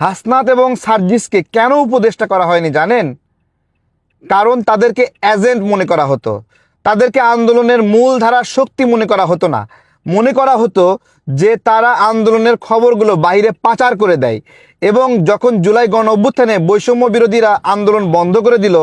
হাসনাত এবং সার্জিসকে কেন উপদেষ্টা করা হয়নি জানেন? কারণ তাদেরকে এজেন্ট মনে করা হতো, তাদেরকে আন্দোলনের মূলধারার শক্তি মনে করা হতো না। মনে করা হতো যে তারা আন্দোলনের খবরগুলো বাইরে পাচার করে দেয়। এবং যখন জুলাই গণ অভ্যুত্থানে বৈষম্য বিরোধীরা আন্দোলন বন্ধ করে দিল,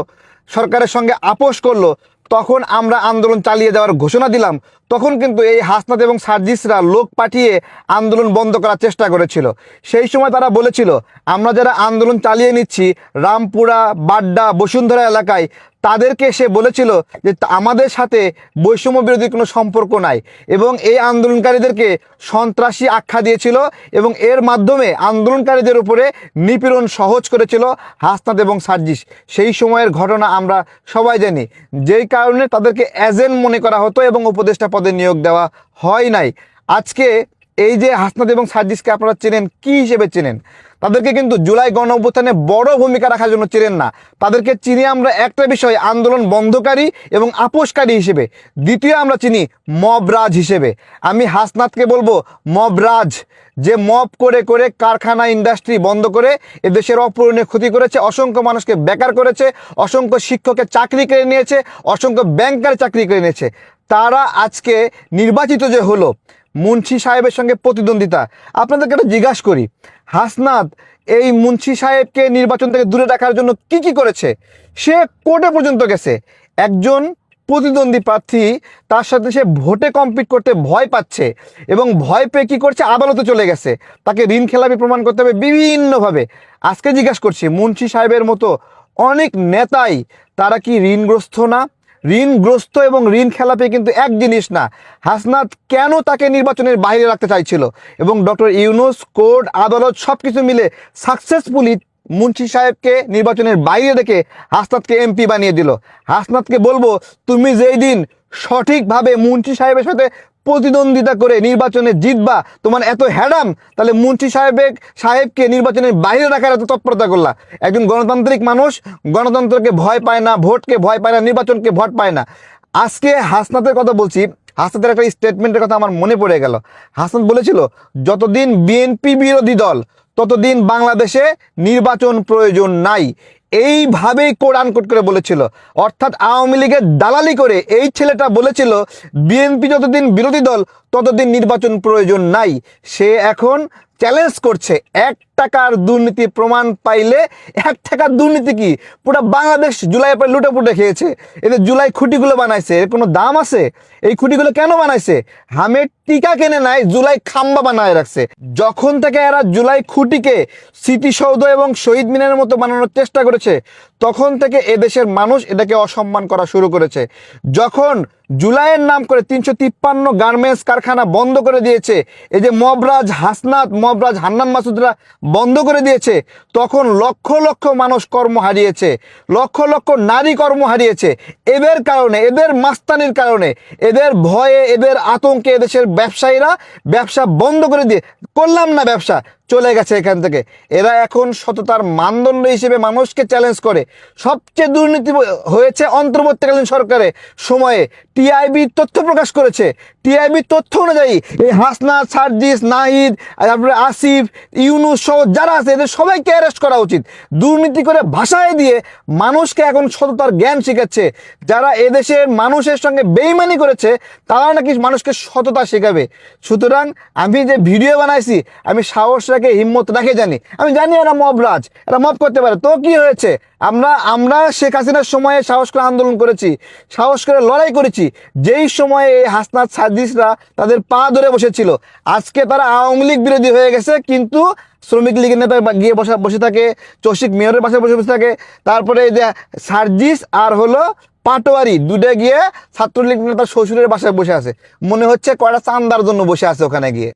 সরকারের সঙ্গে আপোষ করলো, তখন আমরা আন্দোলন চালিয়ে যাওয়ার ঘোষণা দিলাম। তখন কিন্তু এই হাসনাত এবং সার্জিসরা লোক পাঠিয়ে আন্দোলন বন্ধ করার চেষ্টা করেছিল। সেই সময় তারা বলেছিল, আমরা যারা আন্দোলন চালিয়ে নিচ্ছি রামপুরা, বাড্ডা, বসুন্ধরা এলাকায়, তাদেরকে সে বলেছিল যে আমাদের সাথে বৈষম্য বিরোধী কোনো সম্পর্ক নাই, এবং এই আন্দোলনকারীদেরকে সন্ত্রাসী আখ্যা দিয়েছিল এবং এর মাধ্যমে আন্দোলনকারীদের উপরে নিপীড়ন সহজ করেছিল হাসনাত এবং সার্জিস। সেই সময়ের ঘটনা আমরা সবাই জানি, যেই কারণে তাদেরকে এজেন্ট মনে করা হতো এবং উপদেষ্টা পদে নিয়োগ দেওয়া হয় নাই। আজকে এই যে হাসনাত এবং সার্জিসকে আপনারা চেনেন কি হিসেবে চেনেন? তাদেরকে কিন্তু জুলাই গণ অভ্যুত্থানে বড় ভূমিকা রাখার জন্য চেনেন না। তাদেরকে চিনি আমরা একটা বিষয়, আন্দোলন বন্ধকারী এবং আপোষকারী হিসেবে। দ্বিতীয় আমরা চিনি মবরাজ হিসেবে। আমি হাসনাতকে বলবো মবরাজ, যে মব করে করে কারখানা ইন্ডাস্ট্রি বন্ধ করে এদেশের অপূরণীয় ক্ষতি করেছে, অসংখ্য মানুষকে বেকার করেছে, অসংখ্য শিক্ষকের চাকরি কেড়ে নিয়েছে, অসংখ্য ব্যাংকার চাকরি কেড়ে নিয়েছে। তারা আজকে নির্বাচিত যে হলো, মুন্সি সাহেবের সঙ্গে প্রতিদ্বন্দ্বিতা। আপনাদেরকে একটা জিজ্ঞাসা করি, হাসনাত এই মুন্সি সাহেবকে নির্বাচন থেকে দূরে রাখার জন্য কি কি করেছে? সে কোর্টে পর্যন্ত গেছে। একজন প্রতিদ্বন্দ্বী প্রার্থী, তার সাথে সে ভোটে কম্পিট করতে ভয় পাচ্ছে এবং ভয় পেয়ে কী করছে, আদালতে চলে গেছে। তাকে ঋণ খেলাপি প্রমাণ করতে হবে বিভিন্নভাবে। আজকে জিজ্ঞাসা করছি, মুন্সি সাহেবের মতো অনেক নেতাই, তারা কি ঋণগ্রস্ত না? ঋণগ্রস্ত এবং ঋণ খেলাপি কিন্তু এক জিনিস না। হাসনাত কেন তাকে নির্বাচনের বাইরে রাখতে চাইছিল, এবং ডক্টর ইউনূস, কোর্ট, আদালত সব কিছু মিলে সাকসেসফুলি মুন্সি সাহেবকে নির্বাচনের বাইরে রেখে হাসনাতকে এমপি বানিয়ে দিল। হাসনাতকে বলবো, তুমি যেই দিন সঠিকভাবে মুন্সি সাহেবের সাথে প্রতিদ্বন্দ্বিতা করে নির্বাচনে জিতবা, তোমার এত হ্যাডাম, তাহলে মুন্সি সাহেবকে নির্বাচনের বাইরে রাখার এত তৎপরতা করলা। একজন গণতান্ত্রিক মানুষ গণতন্ত্রকে ভয় পায় না, ভোটকে ভয় পায় না, নির্বাচনকে ভোট পায় না। আজকে হাসনাতের কথা বলছি, হাসনাতের একটা স্টেটমেন্টের কথা আমার মনে পড়ে গেল। হাসনাত বলেছিল, যতদিন বিএনপি বিরোধী দল ততদিন বাংলাদেশে নির্বাচন প্রয়োজন নাই। এইভাবেই কোড আনকোড করে বলেছিল। অর্থাৎ আওয়ামী লীগের দালালি করে এই ছেলেটা বলেছিল, বিএনপি যতদিন বিরোধী দল ততদিন নির্বাচন প্রয়োজন নাই। সে এখন চ্যালেঞ্জ করছে, 1 টাকার দুর্নীতি প্রমাণ পাইলে, 1 টাকার দুর্নীতি কি পুরো বাংলাদেশ জুলাই পরে লুটে পুটে খেয়েছে। এদের জুলাই খুঁটিগুলো বানাইছে, এর কোনো দাম আছে? এই খুঁটিগুলো কেন বানাইছে? হামের টিকা কেনে নাই, জুলাই খাম্বা বানায় রাখছে। যখন থেকে এরা জুলাই খুঁটিকে স্মৃতিসৌধ এবং শহীদ মিনারের মতো বানানোর চেষ্টা করেছে, তখন থেকে এদেশের মানুষ এটাকে অসম্মান করা শুরু করেছে। যখন জুলাইয়ের নাম করে 353 গার্মেন্টস কারখানা বন্ধ করে দিয়েছে, এই যে মবরাজ হাসনাত, মবরাজ হান্নান মাসুদরা বন্ধ করে দিয়েছে, তখন লক্ষ লক্ষ মানুষ কর্ম হারিয়েছে, লক্ষ লক্ষ নারী কর্ম হারিয়েছে। এদের কারণে, এদের মাস্তানির কারণে, এদের ভয়ে, এদের আতঙ্কে এদেশের ব্যবসায়ীরা ব্যবসা বন্ধ করে দিয়ে, করলাম না ব্যবসা, চলে গেছে এখান থেকে। এরা এখন সততার মানদণ্ড হিসেবে মানুষকে চ্যালেঞ্জ করে। সবচেয়ে দুর্নীতি হয়েছে অন্তর্বর্তীকালীন সরকারে সময়ে। টিআইবি তথ্য প্রকাশ করেছে, টিআইবি তথ্য অনুযায়ী এই হাসনাত, সার্জিস, নাহিদ, তারপরে আসিফ, ইউনূস সহ যারা আছে, এদের সবাইকে অ্যারেস্ট করা উচিত। দুর্নীতি করে ভাষায় দিয়ে মানুষকে এখন সততার জ্ঞান শেখাচ্ছে। যারা এদেশের মানুষের সঙ্গে বেইমানি করেছে, তারা নাকি মানুষকে সততা শেখাবে। সুতরাং আমি যে ভিডিও বানাইছি, আমি সাহস রেখে, হিম্মত রাখে জানি, আমি জানি এরা মবরাজ, এরা মব করতে পারে। তো কি হয়েছে? আমরা শেখ হাসিনার সময়ে সাহস করে আন্দোলন করেছি, সাহস করে লড়াই করেছি, যেই সময়ে এই হাসনাত, সার্জিসরা তাদের পা ধরে বসেছিল। আজকে তারা আওয়ামী লীগ বিরোধী হয়ে গেছে, কিন্তু শ্রমিক লীগের নেতা গিয়ে বসে থাকে, চসিক মেয়রের বাসায় বসে থাকে। তারপরে এই যে সার্জিস আর হলো পাটোয়ারি, দুটো গিয়ে ছাত্রলীগ নেতার শ্বশুরের বাসায় বসে আছে। মনে হচ্ছে কয়টা চান্দার জন্য বসে আছে ওখানে গিয়ে।